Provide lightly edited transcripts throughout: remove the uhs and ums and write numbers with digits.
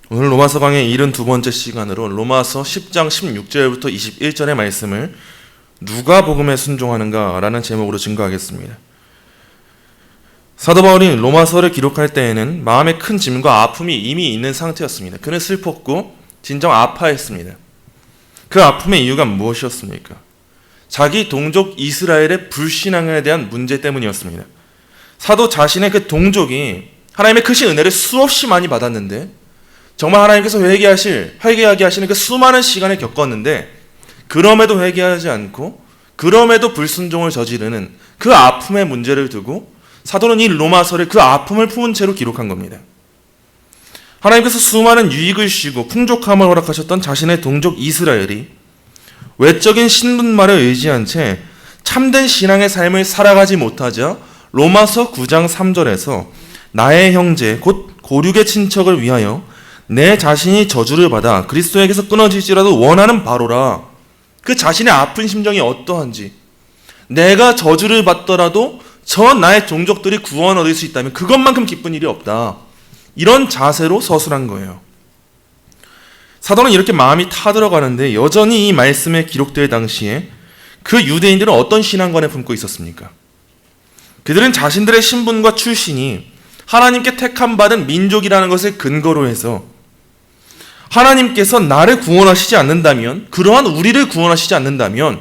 오늘 로마서 강의 72번째 시간으로 로마서 10장 16절부터 21절의 말씀을 누가 복음에 순종하는가라는 제목으로 증거하겠습니다. 사도 바울이 로마서를 기록할 때에는 마음에 큰 짐과 아픔이 이미 있는 상태였습니다. 그는 슬펐고 진정 아파했습니다. 그 아픔의 이유가 무엇이었습니까? 자기 동족 이스라엘의 불신앙에 대한 문제 때문이었습니다. 사도 자신의 그 동족이 하나님의 크신 은혜를 수없이 많이 받았는데 정말 하나님께서 회개하게 하시는 그 수많은 시간을 겪었는데 그럼에도 회개하지 않고 그럼에도 불순종을 저지르는 그 아픔의 문제를 두고 사도는 이 로마서를 그 아픔을 품은 채로 기록한 겁니다. 하나님께서 수많은 유익을 주시고 풍족함을 허락하셨던 자신의 동족 이스라엘이 외적인 신분말을 의지한 채 참된 신앙의 삶을 살아가지 못하자 로마서 9장 3절에서 나의 형제 곧 고륙의 친척을 위하여 내 자신이 저주를 받아 그리스도에게서 끊어질지라도 원하는 바로라. 그 자신의 아픈 심정이 어떠한지, 내가 저주를 받더라도 저 나의 종족들이 구원 얻을 수 있다면 그것만큼 기쁜 일이 없다. 이런 자세로 서술한 거예요. 사도는 이렇게 마음이 타들어가는데 여전히 이 말씀에 기록될 당시에 그 유대인들은 어떤 신앙관을 품고 있었습니까? 그들은 자신들의 신분과 출신이 하나님께 택함받은 민족이라는 것을 근거로 해서 하나님께서 나를 구원하시지 않는다면, 그러한 우리를 구원하시지 않는다면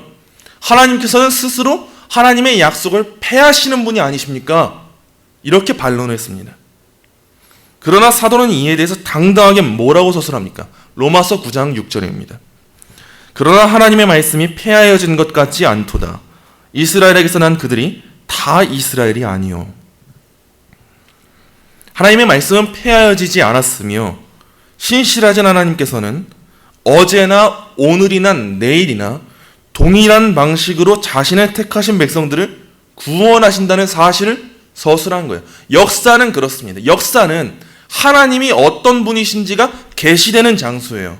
하나님께서는 스스로 하나님의 약속을 폐하시는 분이 아니십니까? 이렇게 반론했습니다. 그러나 사도는 이에 대해서 당당하게 뭐라고 서술합니까? 로마서 9장 6절입니다. 그러나 하나님의 말씀이 폐하여진 것 같지 않도다. 이스라엘에게서 난 그들이 다 이스라엘이 아니요. 하나님의 말씀은 폐하여지지 않았으며 신실하신 하나님께서는 어제나 오늘이나 내일이나 동일한 방식으로 자신의 택하신 백성들을 구원하신다는 사실을 서술한 거예요. 역사는 그렇습니다. 역사는 하나님이 어떤 분이신지가 계시되는 장소예요.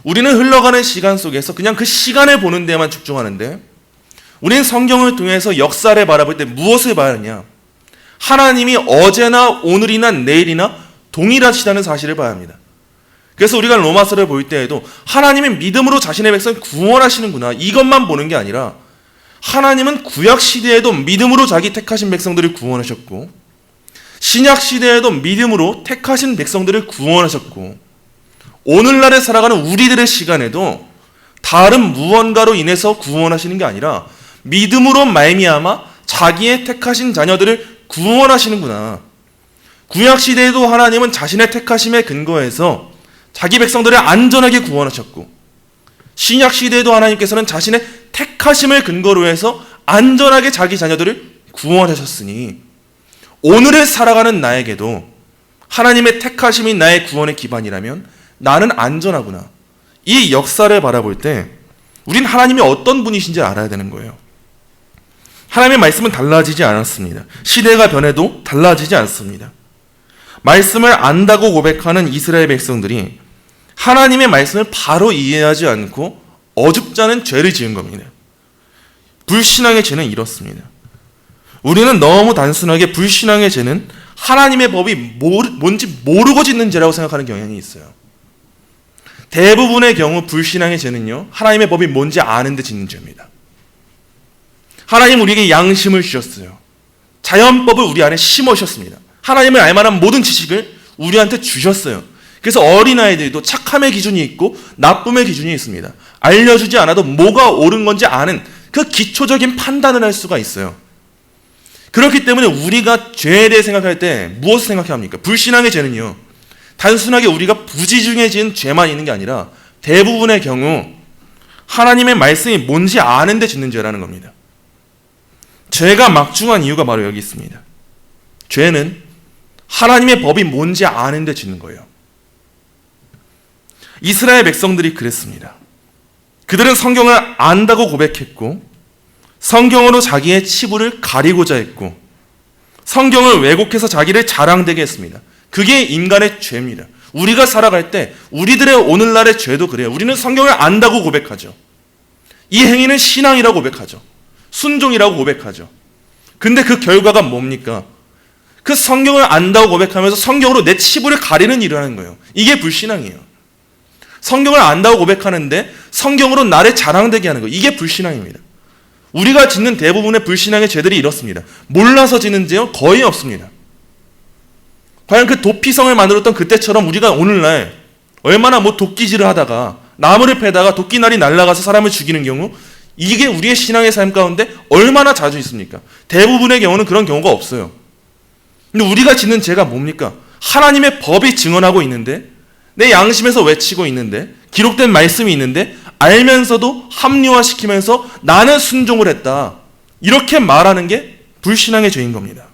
우리는 흘러가는 시간 속에서 그냥 그 시간을 보는 데만 집중하는데 우리는 성경을 통해서 역사를 바라볼 때 무엇을 봐야 하느냐? 하나님이 어제나 오늘이나 내일이나 동일하시다는 사실을 봐야 합니다. 그래서 우리가 로마서를 볼 때에도 하나님은 믿음으로 자신의 백성을 구원하시는구나, 이것만 보는 게 아니라 하나님은 구약 시대에도 믿음으로 자기 택하신 백성들을 구원하셨고 신약 시대에도 믿음으로 택하신 백성들을 구원하셨고 오늘날에 살아가는 우리들의 시간에도 다른 무언가로 인해서 구원하시는 게 아니라 믿음으로 말미암아 자기의 택하신 자녀들을 구원하시는구나. 구약 시대에도 하나님은 자신의 택하심에 근거해서 자기 백성들을 안전하게 구원하셨고 신약 시대에도 하나님께서는 자신의 택하심을 근거로 해서 안전하게 자기 자녀들을 구원하셨으니 오늘을 살아가는 나에게도 하나님의 택하심이 나의 구원의 기반이라면 나는 안전하구나. 이 역사를 바라볼 때 우린 하나님이 어떤 분이신지 알아야 되는 거예요. 하나님의 말씀은 달라지지 않았습니다. 시대가 변해도 달라지지 않습니다. 말씀을 안다고 고백하는 이스라엘 백성들이 하나님의 말씀을 바로 이해하지 않고 어줍잖은 죄를 지은 겁니다. 불신앙의 죄는 이렇습니다. 우리는 너무 단순하게 불신앙의 죄는 하나님의 법이 뭔지 모르고 짓는 죄라고 생각하는 경향이 있어요. 대부분의 경우 불신앙의 죄는요, 하나님의 법이 뭔지 아는데 짓는 죄입니다. 하나님 우리에게 양심을 주셨어요. 자연법을 우리 안에 심으셨습니다. 하나님을 알만한 모든 지식을 우리한테 주셨어요. 그래서 어린아이들도 착함의 기준이 있고 나쁨의 기준이 있습니다. 알려주지 않아도 뭐가 옳은 건지 아는 그 기초적인 판단을 할 수가 있어요. 그렇기 때문에 우리가 죄에 대해 생각할 때 무엇을 생각해야 합니까? 불신앙의 죄는요, 단순하게 우리가 부지중에 지은 죄만 있는 게 아니라 대부분의 경우 하나님의 말씀이 뭔지 아는데 짓는 죄라는 겁니다. 죄가 막중한 이유가 바로 여기 있습니다. 죄는 하나님의 법이 뭔지 아는데 짓는 거예요. 이스라엘 백성들이 그랬습니다. 그들은 성경을 안다고 고백했고 성경으로 자기의 치부를 가리고자 했고 성경을 왜곡해서 자기를 자랑되게 했습니다. 그게 인간의 죄입니다. 우리가 살아갈 때 우리들의 오늘날의 죄도 그래요. 우리는 성경을 안다고 고백하죠. 이 행위는 신앙이라고 고백하죠. 순종이라고 고백하죠. 근데 그 결과가 뭡니까? 그 성경을 안다고 고백하면서 성경으로 내 치부를 가리는 일을 하는 거예요. 이게 불신앙이에요. 성경을 안다고 고백하는데 성경으로 나를 자랑되게 하는 거예요. 이게 불신앙입니다. 우리가 짓는 대부분의 불신앙의 죄들이 이렇습니다. 몰라서 짓는 죄는 거의 없습니다. 과연 그 도피성을 만들었던 그때처럼 우리가 오늘날 얼마나 도끼질을 하다가 나무를 패다가 도끼날이 날아가서 사람을 죽이는 경우, 이게 우리의 신앙의 삶 가운데 얼마나 자주 있습니까? 대부분의 경우는 그런 경우가 없어요. 근데 우리가 짓는 죄가 뭡니까? 하나님의 법이 증언하고 있는데, 내 양심에서 외치고 있는데, 기록된 말씀이 있는데 알면서도 합리화시키면서 나는 순종을 했다, 이렇게 말하는 게 불신앙의 죄인 겁니다.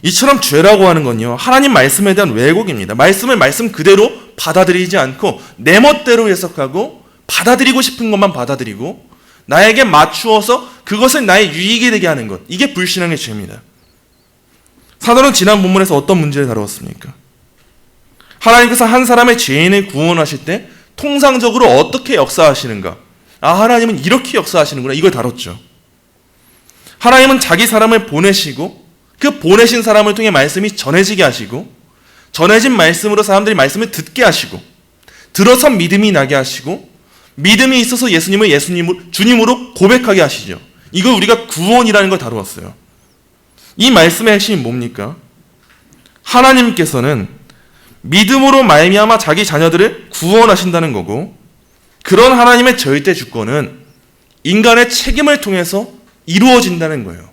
이처럼 죄라고 하는 건요, 하나님 말씀에 대한 왜곡입니다. 말씀을 말씀 그대로 받아들이지 않고 내 멋대로 해석하고 받아들이고 싶은 것만 받아들이고 나에게 맞추어서 그것을 나의 유익이 되게 하는 것, 이게 불신앙의 죄입니다. 사도는 지난 본문에서 어떤 문제를 다루었습니까? 하나님께서 한 사람의 죄인을 구원하실 때 통상적으로 어떻게 역사하시는가? 하나님은 이렇게 역사하시는구나, 이걸 다뤘죠. 하나님은 자기 사람을 보내시고 그 보내신 사람을 통해 말씀이 전해지게 하시고, 전해진 말씀으로 사람들이 말씀을 듣게 하시고, 들어서 믿음이 나게 하시고, 믿음이 있어서 예수님을 주님으로 고백하게 하시죠. 이걸 우리가 구원이라는 걸 다루었어요. 이 말씀의 핵심이 뭡니까? 하나님께서는 믿음으로 말미암아 자기 자녀들을 구원하신다는 거고, 그런 하나님의 절대 주권은 인간의 책임을 통해서 이루어진다는 거예요.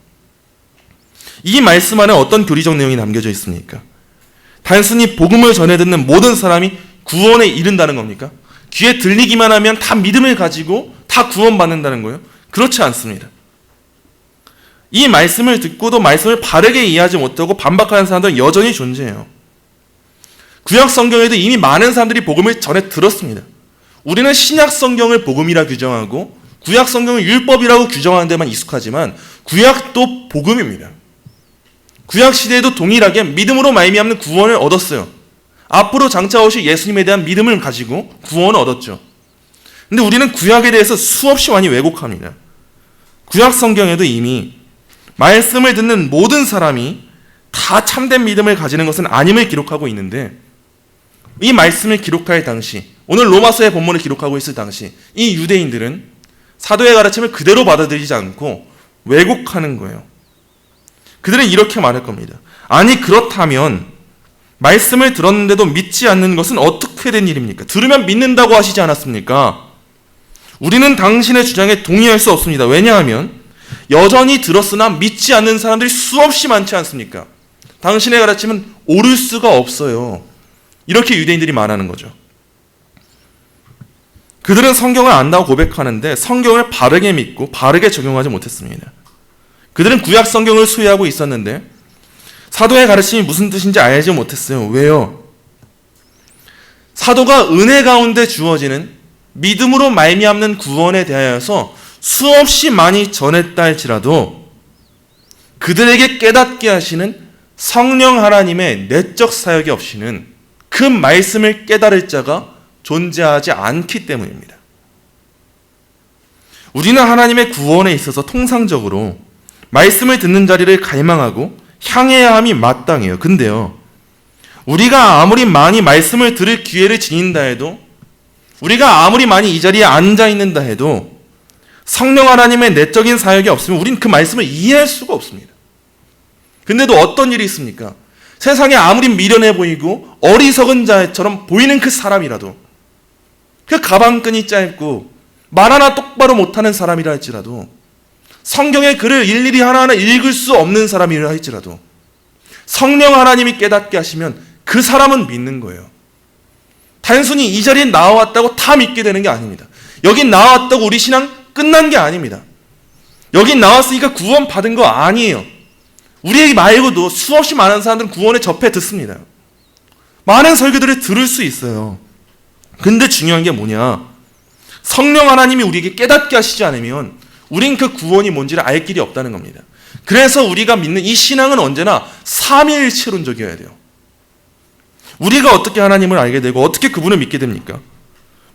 이 말씀 안에 어떤 교리적 내용이 담겨져 있습니까? 단순히 복음을 전해 듣는 모든 사람이 구원에 이른다는 겁니까? 귀에 들리기만 하면 다 믿음을 가지고 다 구원받는다는 거예요? 그렇지 않습니다. 이 말씀을 듣고도 말씀을 바르게 이해하지 못하고 반박하는 사람들은 여전히 존재해요. 구약 성경에도 이미 많은 사람들이 복음을 전해 들었습니다. 우리는 신약 성경을 복음이라 규정하고 구약 성경을 율법이라고 규정하는 데만 익숙하지만 구약도 복음입니다. 구약 시대에도 동일하게 믿음으로 말미암는 구원을 얻었어요. 앞으로 장차 오실 예수님에 대한 믿음을 가지고 구원을 얻었죠. 근데 우리는 구약에 대해서 수없이 많이 왜곡합니다. 구약 성경에도 이미 말씀을 듣는 모든 사람이 다 참된 믿음을 가지는 것은 아님을 기록하고 있는데, 이 말씀을 기록할 당시, 오늘 로마서의 본문을 기록하고 있을 당시 이 유대인들은 사도의 가르침을 그대로 받아들이지 않고 왜곡하는 거예요. 그들은 이렇게 말할 겁니다. 아니, 그렇다면 말씀을 들었는데도 믿지 않는 것은 어떻게 된 일입니까? 들으면 믿는다고 하시지 않았습니까? 우리는 당신의 주장에 동의할 수 없습니다. 왜냐하면 여전히 들었으나 믿지 않는 사람들이 수없이 많지 않습니까? 당신의 가르침은 옳을 수가 없어요. 이렇게 유대인들이 말하는 거죠. 그들은 성경을 안다고 고백하는데 성경을 바르게 믿고 바르게 적용하지 못했습니다. 그들은 구약 성경을 소유하고 있었는데 사도의 가르침이 무슨 뜻인지 알지 못했어요. 왜요? 사도가 은혜 가운데 주어지는 믿음으로 말미암는 구원에 대하여서 수없이 많이 전했다 할지라도 그들에게 깨닫게 하시는 성령 하나님의 내적 사역이 없이는 그 말씀을 깨달을 자가 존재하지 않기 때문입니다. 우리는 하나님의 구원에 있어서 통상적으로 말씀을 듣는 자리를 갈망하고 향해야 함이 마땅해요. 근데요, 우리가 아무리 많이 말씀을 들을 기회를 지닌다 해도, 우리가 아무리 많이 이 자리에 앉아 있는다 해도 성령 하나님의 내적인 사역이 없으면 우리는 그 말씀을 이해할 수가 없습니다. 근데도 어떤 일이 있습니까? 세상에 아무리 미련해 보이고 어리석은 자처럼 보이는 그 사람이라도, 그 가방끈이 짧고 말 하나 똑바로 못하는 사람이라 할지라도, 성경의 글을 일일이 하나하나 읽을 수 없는 사람이라 할지라도 성령 하나님이 깨닫게 하시면 그 사람은 믿는 거예요. 단순히 이 자리에 나와왔다고 다 믿게 되는 게 아닙니다. 여기 나와왔다고 우리 신앙 끝난 게 아닙니다. 여기 나왔으니까 구원 받은 거 아니에요. 우리 말고도 수없이 많은 사람들은 구원에 접해 듣습니다. 많은 설교들을 들을 수 있어요. 근데 중요한 게 뭐냐? 성령 하나님이 우리에게 깨닫게 하시지 않으면 우린 그 구원이 뭔지를 알 길이 없다는 겁니다. 그래서 우리가 믿는 이 신앙은 언제나 삼위일체론적이어야 돼요. 우리가 어떻게 하나님을 알게 되고 어떻게 그분을 믿게 됩니까?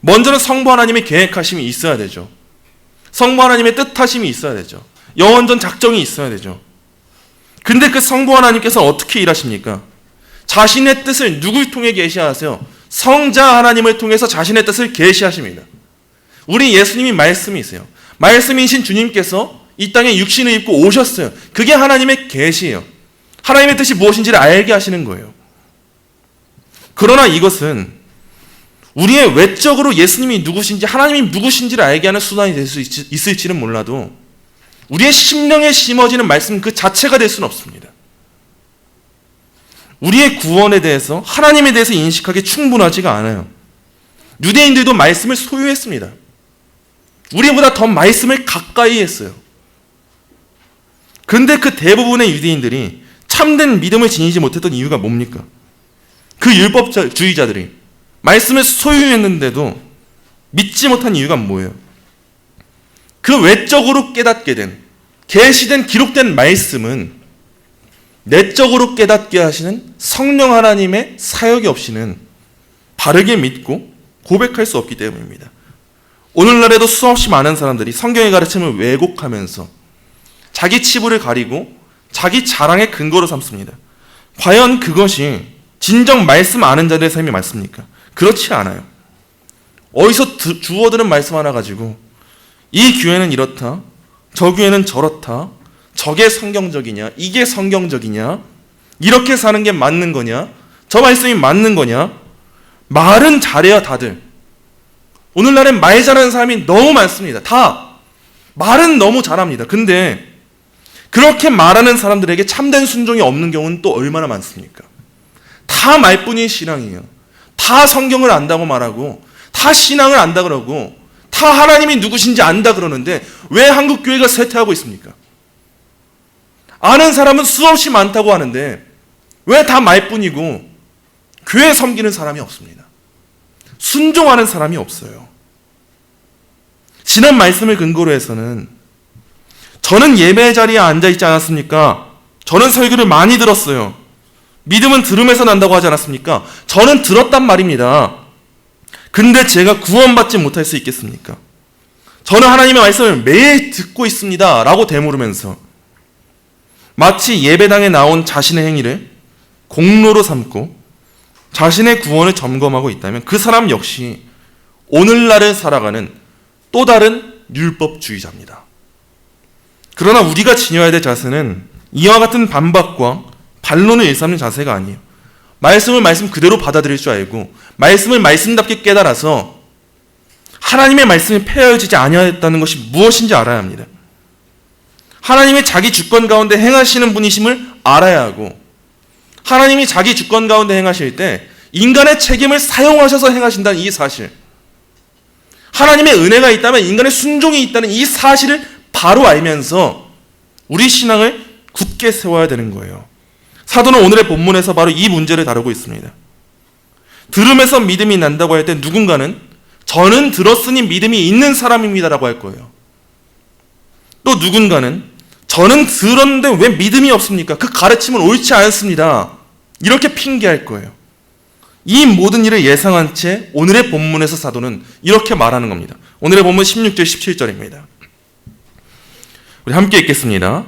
먼저는 성부 하나님의 계획하심이 있어야 되죠. 성부 하나님의 뜻하심이 있어야 되죠. 영원전 작정이 있어야 되죠. 근데 그 성부 하나님께서 어떻게 일하십니까? 자신의 뜻을 누굴 통해 계시하세요? 성자 하나님을 통해서 자신의 뜻을 계시하십니다. 우리 예수님이 말씀이세요. 말씀이신 주님께서 이 땅에 육신을 입고 오셨어요. 그게 하나님의 계시예요. 하나님의 뜻이 무엇인지를 알게 하시는 거예요. 그러나 이것은 우리의 외적으로 예수님이 누구신지 하나님이 누구신지를 알게 하는 수단이 될 수 있을지는 몰라도 우리의 심령에 심어지는 말씀 그 자체가 될 수는 없습니다. 우리의 구원에 대해서 하나님에 대해서 인식하기 충분하지가 않아요. 유대인들도 말씀을 소유했습니다. 우리보다 더 말씀을 가까이 했어요. 그런데 그 대부분의 유대인들이 참된 믿음을 지니지 못했던 이유가 뭡니까? 그 율법주의자들이 말씀을 소유했는데도 믿지 못한 이유가 뭐예요? 그 외적으로 깨닫게 된, 계시된 기록된 말씀은 내적으로 깨닫게 하시는 성령 하나님의 사역이 없이는 바르게 믿고 고백할 수 없기 때문입니다. 오늘날에도 수없이 많은 사람들이 성경의 가르침을 왜곡하면서 자기 치부를 가리고 자기 자랑의 근거로 삼습니다. 과연 그것이 진정 말씀 아는 자들의 삶이 맞습니까? 그렇지 않아요. 어디서 주워들은 말씀 하나 가지고 이 교회는 이렇다, 저 교회는 저렇다, 저게 성경적이냐, 이게 성경적이냐, 이렇게 사는 게 맞는 거냐, 저 말씀이 맞는 거냐. 말은 잘해요, 다들. 오늘날엔 말 잘하는 사람이 너무 많습니다. 다 말은 너무 잘합니다. 근데 그렇게 말하는 사람들에게 참된 순종이 없는 경우는 또 얼마나 많습니까? 다 말뿐인 신앙이에요. 다 성경을 안다고 말하고 다 신앙을 안다 그러고 다 하나님이 누구신지 안다 그러는데 왜 한국 교회가 쇠퇴하고 있습니까? 아는 사람은 수없이 많다고 하는데 왜 다 말뿐이고 교회 섬기는 사람이 없습니다. 순종하는 사람이 없어요. 지난 말씀을 근거로 해서는 저는 예배 자리에 앉아있지 않았습니까? 저는 설교를 많이 들었어요. 믿음은 들음에서 난다고 하지 않았습니까? 저는 들었단 말입니다. 근데 제가 구원받지 못할 수 있겠습니까? 저는 하나님의 말씀을 매일 듣고 있습니다 라고 되물으면서 마치 예배당에 나온 자신의 행위를 공로로 삼고 자신의 구원을 점검하고 있다면 그 사람 역시 오늘날을 살아가는 또 다른 율법주의자입니다. 그러나 우리가 지녀야 될 자세는 이와 같은 반박과 반론을 일삼는 자세가 아니에요. 말씀을 말씀 그대로 받아들일 줄 알고 말씀을 말씀답게 깨달아서 하나님의 말씀이 폐하여지지 아니하였다는 것이 무엇인지 알아야 합니다. 하나님이 자기 주권 가운데 행하시는 분이심을 알아야 하고 하나님이 자기 주권 가운데 행하실 때 인간의 책임을 사용하셔서 행하신다는 이 사실, 하나님의 은혜가 있다면 인간의 순종이 있다는 이 사실을 바로 알면서 우리 신앙을 굳게 세워야 되는 거예요. 사도는 오늘의 본문에서 바로 이 문제를 다루고 있습니다. 들음에서 믿음이 난다고 할 때 누군가는 저는 들었으니 믿음이 있는 사람입니다라고 할 거예요. 또 누군가는 저는 들었는데 왜 믿음이 없습니까? 그 가르침은 옳지 않습니다. 이렇게 핑계할 거예요. 이 모든 일을 예상한 채 오늘의 본문에서 사도는 이렇게 말하는 겁니다. 오늘의 본문 16절 17절입니다. 우리 함께 읽겠습니다.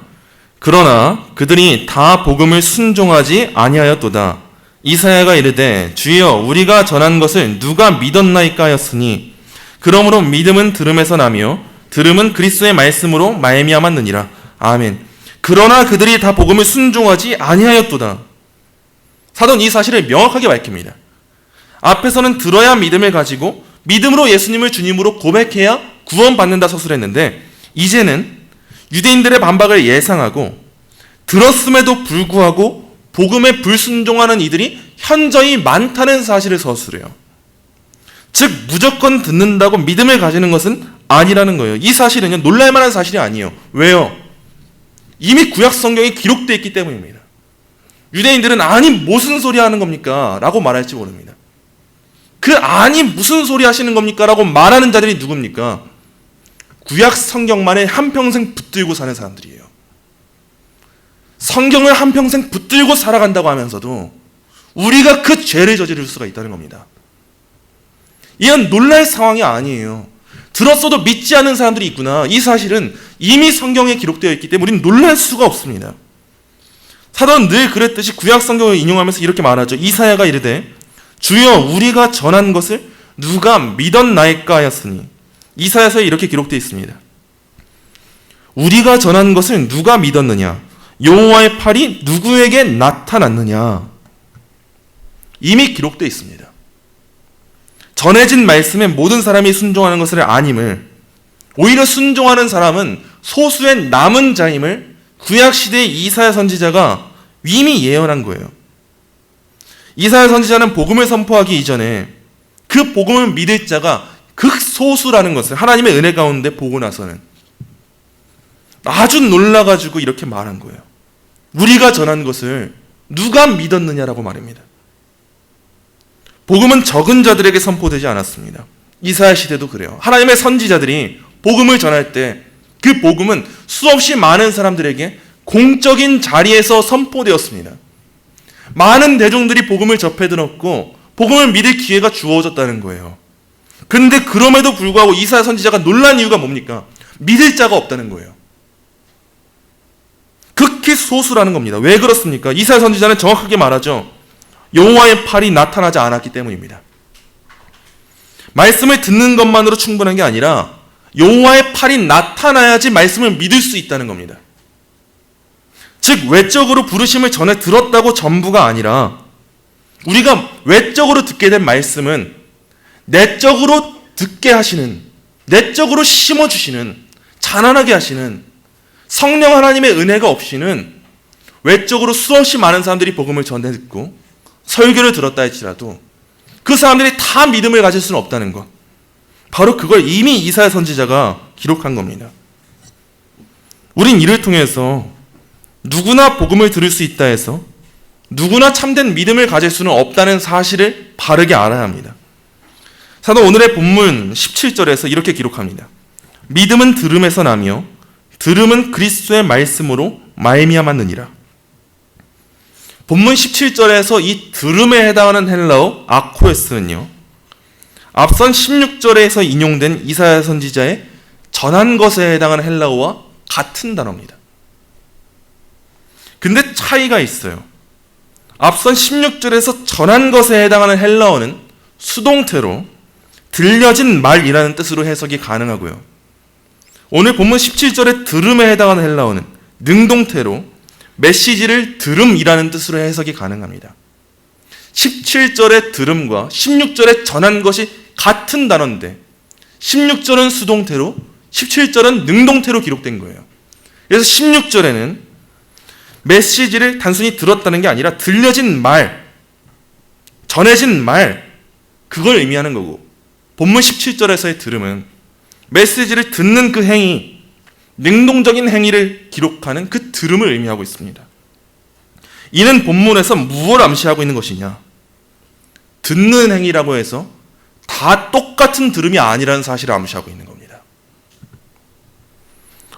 그러나 그들이 다 복음을 순종하지 아니하였도다. 이사야가 이르되 주여 우리가 전한 것을 누가 믿었나이까 하였으니 그러므로 믿음은 들음에서 나며 들음은 그리스도의 말씀으로 말미암았느니라. 아멘. 그러나 그들이 다 복음을 순종하지 아니하였도다. 사도는 이 사실을 명확하게 밝힙니다. 앞에서는 들어야 믿음을 가지고 믿음으로 예수님을 주님으로 고백해야 구원받는다 서술했는데 이제는 유대인들의 반박을 예상하고 들었음에도 불구하고 복음에 불순종하는 이들이 현저히 많다는 사실을 서술해요. 즉 무조건 듣는다고 믿음을 가지는 것은 아니라는 거예요. 이 사실은요 놀랄만한 사실이 아니에요. 왜요? 이미 구약 성경에 기록되어 있기 때문입니다. 유대인들은 아니 무슨 소리 하는 겁니까? 라고 말할지 모릅니다. 그 아니 무슨 소리 하시는 겁니까? 라고 말하는 자들이 누굽니까? 구약 성경만에 한평생 붙들고 사는 사람들이에요. 성경을 한평생 붙들고 살아간다고 하면서도 우리가 그 죄를 저지를 수가 있다는 겁니다. 이건 놀랄 상황이 아니에요. 들었어도 믿지 않는 사람들이 있구나. 이 사실은 이미 성경에 기록되어 있기 때문에 우리는 놀랄 수가 없습니다. 사도는 늘 그랬듯이 구약 성경을 인용하면서 이렇게 말하죠. 이사야가 이르되 주여 우리가 전한 것을 누가 믿었나이까 하였으니, 이사야서에 이렇게 기록되어 있습니다. 우리가 전한 것을 누가 믿었느냐? 여호와의 팔이 누구에게 나타났느냐? 이미 기록되어 있습니다. 전해진 말씀에 모든 사람이 순종하는 것을 아님을, 오히려 순종하는 사람은 소수의 남은 자임을 구약시대의 이사야 선지자가 이미 예언한 거예요. 이사야 선지자는 복음을 선포하기 이전에 그 복음을 믿을 자가 극소수라는 것을 하나님의 은혜 가운데 보고 나서는 아주 놀라가지고 이렇게 말한 거예요. 우리가 전한 것을 누가 믿었느냐라고 말입니다. 복음은 적은 자들에게 선포되지 않았습니다. 이사야 시대도 그래요. 하나님의 선지자들이 복음을 전할 때 그 복음은 수없이 많은 사람들에게 공적인 자리에서 선포되었습니다. 많은 대중들이 복음을 접해 들었고 복음을 믿을 기회가 주어졌다는 거예요. 그런데 그럼에도 불구하고 이사야 선지자가 놀란 이유가 뭡니까? 믿을 자가 없다는 거예요. 극히 소수라는 겁니다. 왜 그렇습니까? 이사야 선지자는 정확하게 말하죠. 여호와의 팔이 나타나지 않았기 때문입니다. 말씀을 듣는 것만으로 충분한 게 아니라 여호와의 팔이 나타나야지 말씀을 믿을 수 있다는 겁니다. 즉 외적으로 부르심을 전해 들었다고 전부가 아니라 우리가 외적으로 듣게 된 말씀은 내적으로 듣게 하시는, 내적으로 심어주시는, 자라나게 하시는 성령 하나님의 은혜가 없이는 외적으로 수없이 많은 사람들이 복음을 전해 듣고 설교를 들었다 할지라도 그 사람들이 다 믿음을 가질 수는 없다는 것, 바로 그걸 이미 이사야 선지자가 기록한 겁니다. 우린 이를 통해서 누구나 복음을 들을 수 있다 해서 누구나 참된 믿음을 가질 수는 없다는 사실을 바르게 알아야 합니다. 사도 오늘의 본문 17절에서 이렇게 기록합니다. 믿음은 들음에서 나며 들음은 그리스도의 말씀으로 말미암았느니라. 본문 17절에서 이 들음에 해당하는 헬라어 아코레스는요, 앞선 16절에서 인용된 이사야 선지자의 전한 것에 해당하는 헬라어와 같은 단어입니다. 근데 차이가 있어요. 앞선 16절에서 전한 것에 해당하는 헬라어는 수동태로 들려진 말이라는 뜻으로 해석이 가능하고요. 오늘 본문 17절의 들음에 해당하는 헬라어는 능동태로 메시지를 들음이라는 뜻으로 해석이 가능합니다. 17절의 들음과 16절의 전한 것이 같은 단어인데 16절은 수동태로 17절은 능동태로 기록된 거예요. 그래서 16절에는 메시지를 단순히 들었다는 게 아니라 들려진 말, 전해진 말, 그걸 의미하는 거고, 본문 17절에서의 들음은 메시지를 듣는 그 행위, 능동적인 행위를 기록하는 그 들음을 의미하고 있습니다. 이는 본문에서 무엇을 암시하고 있는 것이냐? 듣는 행위라고 해서 다 똑같은 들음이 아니라는 사실을 암시하고 있는 겁니다.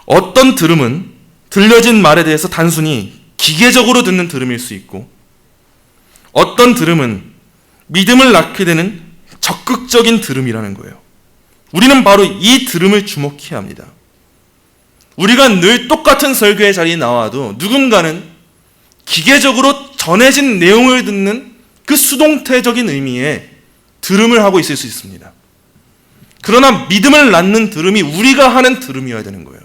어떤 들음은 들려진 말에 대해서 단순히 기계적으로 듣는 들음일 수 있고, 어떤 들음은 믿음을 낳게 되는 적극적인 들음이라는 거예요. 우리는 바로 이 들음을 주목해야 합니다. 우리가 늘 똑같은 설교의 자리에 나와도 누군가는 기계적으로 전해진 내용을 듣는 그 수동태적인 의미의 들음을 하고 있을 수 있습니다. 그러나 믿음을 낳는 들음이 우리가 하는 들음이어야 되는 거예요.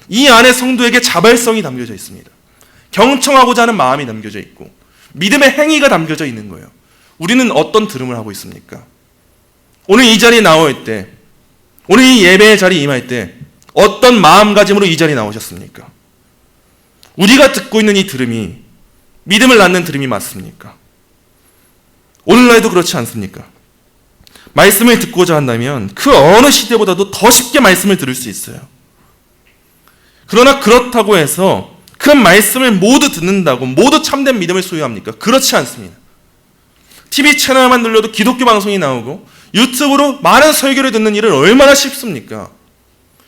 이 안에 성도에게 자발성이 담겨져 있습니다. 경청하고자 하는 마음이 담겨져 있고 믿음의 행위가 담겨져 있는 거예요. 우리는 어떤 들음을 하고 있습니까? 오늘 이 자리에 나올 때, 오늘 이 예배의 자리에 임할 때 어떤 마음가짐으로 이 자리에 나오셨습니까? 우리가 듣고 있는 이 들음이 믿음을 낳는 들음이 맞습니까? 오늘날도 그렇지 않습니까? 말씀을 듣고자 한다면 그 어느 시대보다도 더 쉽게 말씀을 들을 수 있어요. 그러나 그렇다고 해서 그 말씀을 모두 듣는다고 모두 참된 믿음을 소유합니까? 그렇지 않습니다. TV 채널만 눌러도 기독교 방송이 나오고 유튜브로 많은 설교를 듣는 일은 얼마나 쉽습니까?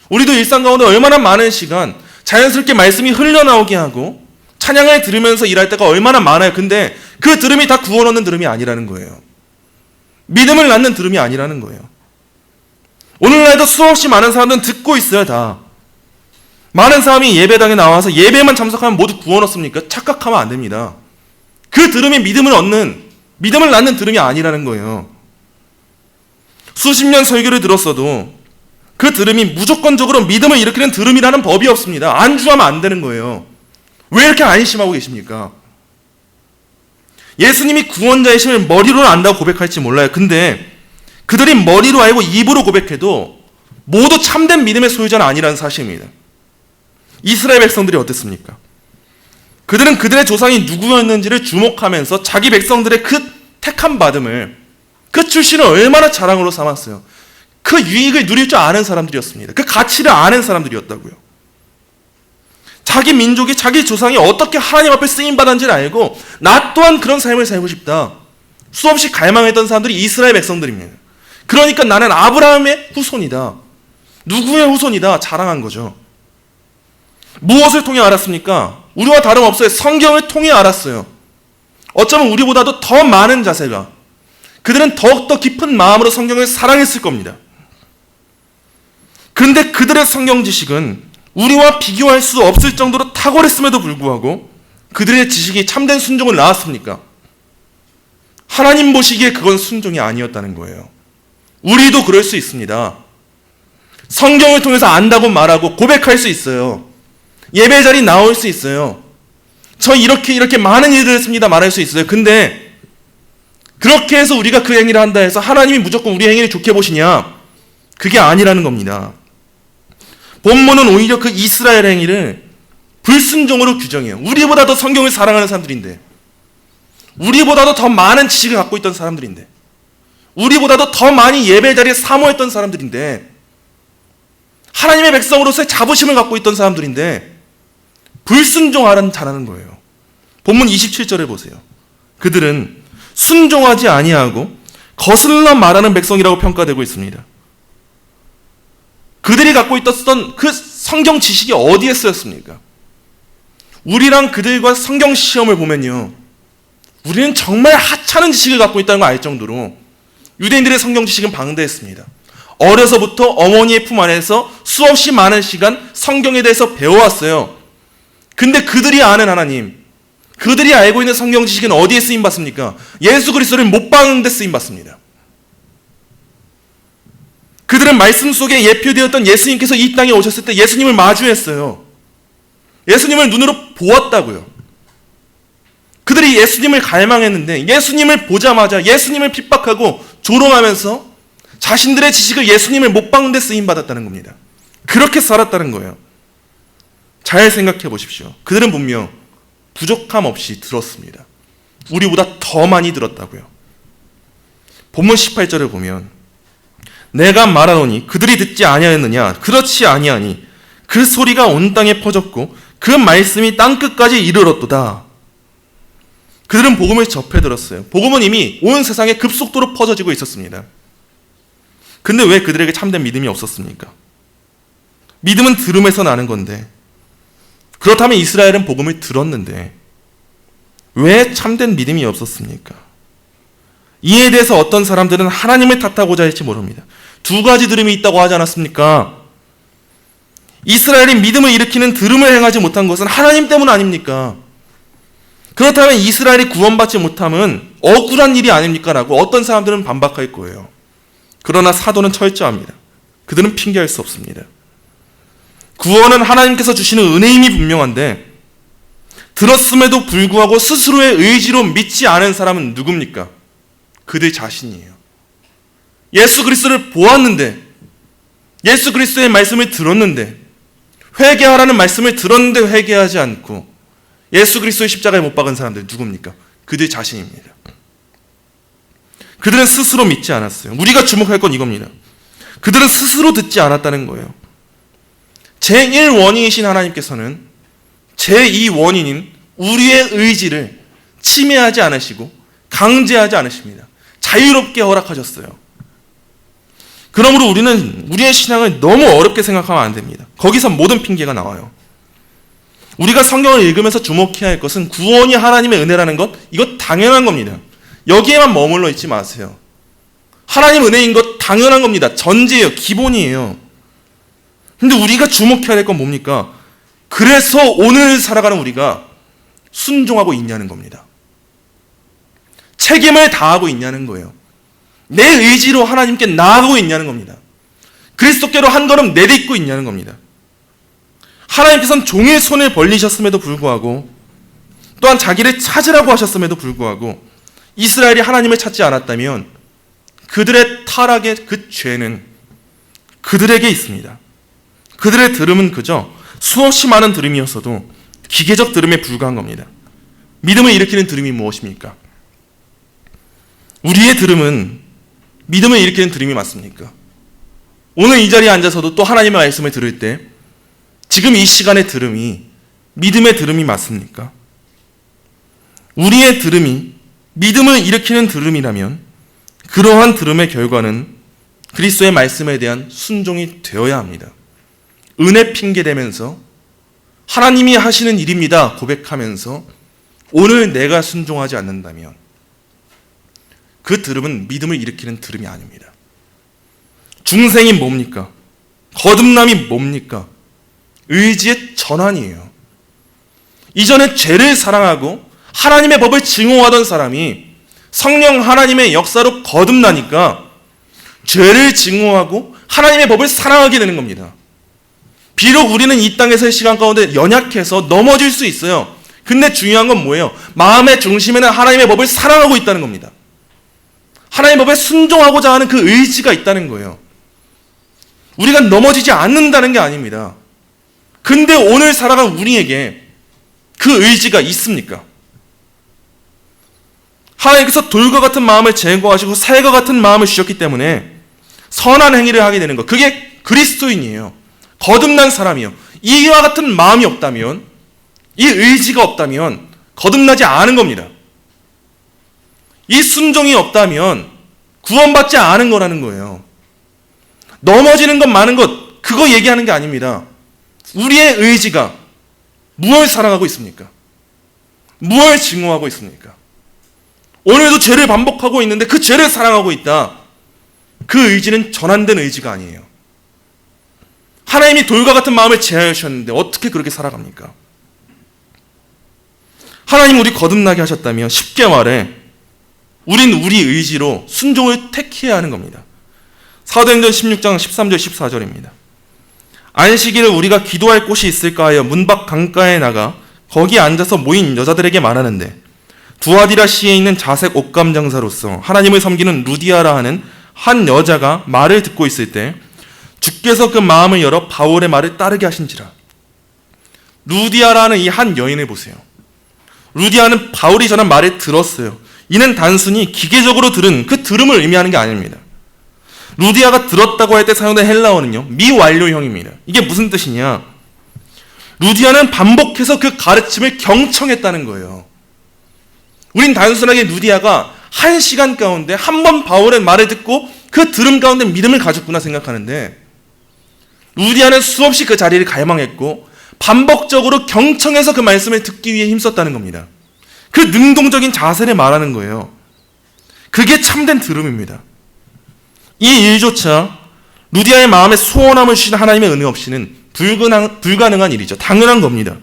우리도 일상 가운데 얼마나 많은 시간 자연스럽게 말씀이 흘러나오게 하고 찬양을 들으면서 일할 때가 얼마나 많아요. 근데 그 들음이 다 구원 얻는 들음이 아니라는 거예요. 믿음을 낳는 들음이 아니라는 거예요. 오늘날도 수없이 많은 사람들은 듣고 있어요, 다. 많은 사람이 예배당에 나와서 예배만 참석하면 모두 구원 얻습니까? 착각하면 안 됩니다. 그 들음이 믿음을 낳는 들음이 아니라는 거예요. 수십 년 설교를 들었어도 그 들음이 무조건적으로 믿음을 일으키는 들음이라는 법이 없습니다. 안주하면 안 되는 거예요. 왜 이렇게 안심하고 계십니까? 예수님이 구원자이심을 머리로 안다고 고백할지 몰라요. 근데 그들이 머리로 알고 입으로 고백해도 모두 참된 믿음의 소유자는 아니라는 사실입니다. 이스라엘 백성들이 어땠습니까? 그들은 그들의 조상이 누구였는지를 주목하면서 자기 백성들의 그 택함 받음을, 그 출신을 얼마나 자랑으로 삼았어요. 그 유익을 누릴 줄 아는 사람들이었습니다. 그 가치를 아는 사람들이었다고요. 자기 민족이, 자기 조상이 어떻게 하나님 앞에 쓰임받았는지를 알고 나 또한 그런 삶을 살고 싶다. 수없이 갈망했던 사람들이 이스라엘 백성들입니다. 그러니까 나는 아브라함의 후손이다. 누구의 후손이다. 자랑한 거죠. 무엇을 통해 알았습니까? 우리와 다름없어요. 성경을 통해 알았어요. 어쩌면 우리보다도 더 많은 자세가, 그들은 더욱더 깊은 마음으로 성경을 사랑했을 겁니다. 그런데 그들의 성경 지식은 우리와 비교할 수 없을 정도로 탁월했음에도 불구하고 그들의 지식이 참된 순종을 낳았습니까? 하나님 보시기에 그건 순종이 아니었다는 거예요. 우리도 그럴 수 있습니다. 성경을 통해서 안다고 말하고 고백할 수 있어요. 예배 자리 나올 수 있어요. 저 이렇게 많은 일을 했습니다 말할 수 있어요. 근데 그렇게 해서 우리가 그 행위를 한다 해서 하나님이 무조건 우리 행위를 좋게 보시냐? 그게 아니라는 겁니다. 본문은 오히려 그 이스라엘 행위를 불순종으로 규정해요. 우리보다 더 성경을 사랑하는 사람들인데, 우리보다도 더 많은 지식을 갖고 있던 사람들인데, 우리보다도 더 많이 예배 자리에 사모했던 사람들인데, 하나님의 백성으로서의 자부심을 갖고 있던 사람들인데 불순종하라는 잘하는 거예요. 본문 27절에 보세요. 그들은 순종하지 아니하고 거슬러 말하는 백성이라고 평가되고 있습니다. 그들이 갖고 있었던 그 성경 지식이 어디에 쓰였습니까? 우리랑 그들과 성경 시험을 보면요, 우리는 정말 하찮은 지식을 갖고 있다는 걸 알 정도로 유대인들의 성경 지식은 방대했습니다. 어려서부터 어머니의 품 안에서 수없이 많은 시간 성경에 대해서 배워왔어요. 근데 그들이 아는 하나님, 그들이 알고 있는 성경 지식은 어디에 쓰임받습니까? 예수 그리스도를 못 박는 데 쓰임받습니다. 그들은 말씀 속에 예표되었던 예수님께서 이 땅에 오셨을 때 예수님을 마주했어요. 예수님을 눈으로 보았다고요. 그들이 예수님을 갈망했는데 예수님을 보자마자 예수님을 핍박하고 조롱하면서 자신들의 지식을 예수님을 못 박는 데 쓰임받았다는 겁니다. 그렇게 살았다는 거예요. 잘 생각해 보십시오. 그들은 분명 부족함 없이 들었습니다. 우리보다 더 많이 들었다고요. 본문 18절을 보면 내가 말하노니 그들이 듣지 아니하였느냐? 그렇지 아니하니 그 소리가 온 땅에 퍼졌고 그 말씀이 땅끝까지 이르렀도다. 그들은 복음을 접해 들었어요. 복음은 이미 온 세상에 급속도로 퍼져지고 있었습니다. 근데 왜 그들에게 참된 믿음이 없었습니까? 믿음은 들음에서 나는 건데, 그렇다면 이스라엘은 복음을 들었는데 왜 참된 믿음이 없었습니까? 이에 대해서 어떤 사람들은 하나님을 탓하고자 할지 모릅니다. 두 가지 들음이 있다고 하지 않았습니까? 이스라엘이 믿음을 일으키는 들음을 행하지 못한 것은 하나님 때문 아닙니까? 그렇다면 이스라엘이 구원받지 못함은 억울한 일이 아닙니까? 라고 어떤 사람들은 반박할 거예요. 그러나 사도는 철저합니다. 그들은 핑계할 수 없습니다. 구원은 하나님께서 주시는 은혜임이 분명한데 들었음에도 불구하고 스스로의 의지로 믿지 않은 사람은 누굽니까? 그들 자신이에요. 예수 그리스도를 보았는데, 예수 그리스도의 말씀을 들었는데, 회개하라는 말씀을 들었는데 회개하지 않고 예수 그리스도의 십자가에 못 박은 사람들 누굽니까? 그들 자신입니다. 그들은 스스로 믿지 않았어요. 우리가 주목할 건 이겁니다. 그들은 스스로 듣지 않았다는 거예요. 제1원인이신 하나님께서는 제2원인인 우리의 의지를 침해하지 않으시고 강제하지 않으십니다. 자유롭게 허락하셨어요. 그러므로 우리는 우리의 신앙을 너무 어렵게 생각하면 안 됩니다. 거기서 모든 핑계가 나와요. 우리가 성경을 읽으면서 주목해야 할 것은 구원이 하나님의 은혜라는 것, 이거 당연한 겁니다. 여기에만 머물러 있지 마세요. 하나님 은혜인 것 당연한 겁니다. 전제예요. 기본이에요. 근데 우리가 주목해야 할 건 뭡니까? 그래서 오늘 살아가는 우리가 순종하고 있냐는 겁니다. 책임을 다하고 있냐는 거예요. 내 의지로 하나님께 나아가고 있냐는 겁니다. 그리스도께로 한 걸음 내딛고 있냐는 겁니다. 하나님께서는 종의 손을 벌리셨음에도 불구하고, 또한 자기를 찾으라고 하셨음에도 불구하고 이스라엘이 하나님을 찾지 않았다면 그들의 타락의 그 죄는 그들에게 있습니다. 그들의 들음은 그저 수없이 많은 들음이었어도 기계적 들음에 불과한 겁니다. 믿음을 일으키는 들음이 무엇입니까? 우리의 들음은 믿음을 일으키는 들음이 맞습니까? 오늘 이 자리에 앉아서도 또 하나님의 말씀을 들을 때 지금 이 시간의 들음이 믿음의 들음이 맞습니까? 우리의 들음이 믿음을 일으키는 들음이라면 그러한 들음의 결과는 그리스도의 말씀에 대한 순종이 되어야 합니다. 은혜 핑계대면서 하나님이 하시는 일입니다 고백하면서 오늘 내가 순종하지 않는다면 그 들음은 믿음을 일으키는 들음이 아닙니다. 중생이 뭡니까? 거듭남이 뭡니까? 의지의 전환이에요. 이전에 죄를 사랑하고 하나님의 법을 증오하던 사람이 성령 하나님의 역사로 거듭나니까 죄를 증오하고 하나님의 법을 사랑하게 되는 겁니다. 비록 우리는 이 땅에서의 시간 가운데 연약해서 넘어질 수 있어요. 근데 중요한 건 뭐예요? 마음의 중심에는 하나님의 법을 사랑하고 있다는 겁니다. 하나님의 법에 순종하고자 하는 그 의지가 있다는 거예요. 우리가 넘어지지 않는다는 게 아닙니다. 근데 오늘 살아간 우리에게 그 의지가 있습니까? 하나님께서 돌과 같은 마음을 제거하시고 살과 같은 마음을 주셨기 때문에 선한 행위를 하게 되는 것, 그게 그리스도인이에요. 거듭난 사람이요. 이와 같은 마음이 없다면, 이 의지가 없다면 거듭나지 않은 겁니다. 이 순종이 없다면 구원받지 않은 거라는 거예요. 넘어지는 것 많은 것 그거 얘기하는 게 아닙니다. 우리의 의지가 무엇을 사랑하고 있습니까? 무엇을 증오하고 있습니까? 오늘도 죄를 반복하고 있는데 그 죄를 사랑하고 있다. 그 의지는 전환된 의지가 아니에요. 하나님이 돌과 같은 마음을 제하셨는데 어떻게 그렇게 살아갑니까? 하나님 우리 거듭나게 하셨다면 쉽게 말해 우린 우리 의지로 순종을 택해야 하는 겁니다. 사도행전 16장 13절 14절입니다. 안식일을 우리가 기도할 곳이 있을까 하여 문 밖 강가에 나가 거기 앉아서 모인 여자들에게 말하는데 두아디라 시에 있는 자색 옷감 장사로서 하나님을 섬기는 루디아라 하는 한 여자가 말을 듣고 있을 때 주께서 그 마음을 열어 바울의 말을 따르게 하신지라. 루디아라는 이 한 여인을 보세요. 루디아는 바울이 전한 말을 들었어요. 이는 단순히 기계적으로 들은 그 들음을 의미하는 게 아닙니다. 루디아가 들었다고 할 때 사용된 헬라어는요, 미완료형입니다. 이게 무슨 뜻이냐? 루디아는 반복해서 그 가르침을 경청했다는 거예요. 우린 단순하게 루디아가 한 시간 가운데 한 번 바울의 말을 듣고 그 들음 가운데 믿음을 가졌구나 생각하는데 루디아는 수없이 그 자리를 갈망했고 반복적으로 경청해서 그 말씀을 듣기 위해 힘썼다는 겁니다. 그 능동적인 자세를 말하는 거예요. 그게 참된 들음입니다. 이 일조차 루디아의 마음에 소원함을 주신 하나님의 은혜 없이는 불가능한 일이죠. 당연한 겁니다.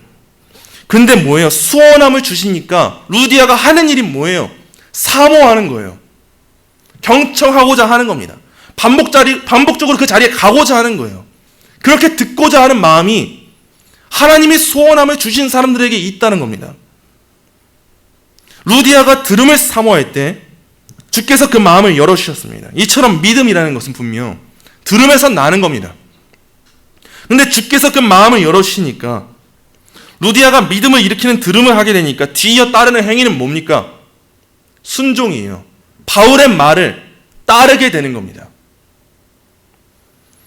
근데 뭐예요? 소원함을 주시니까 루디아가 하는 일이 뭐예요? 사모하는 거예요. 경청하고자 하는 겁니다. 반복적으로 그 자리에 가고자 하는 거예요. 그렇게 듣고자 하는 마음이 하나님이 소원함을 주신 사람들에게 있다는 겁니다. 루디아가 들음을 사모할 때 주께서 그 마음을 열어주셨습니다. 이처럼 믿음이라는 것은 분명 들음에서 나는 겁니다. 근데 주께서 그 마음을 열어주시니까 루디아가 믿음을 일으키는 들음을 하게 되니까 뒤이어 따르는 행위는 뭡니까? 순종이에요. 바울의 말을 따르게 되는 겁니다.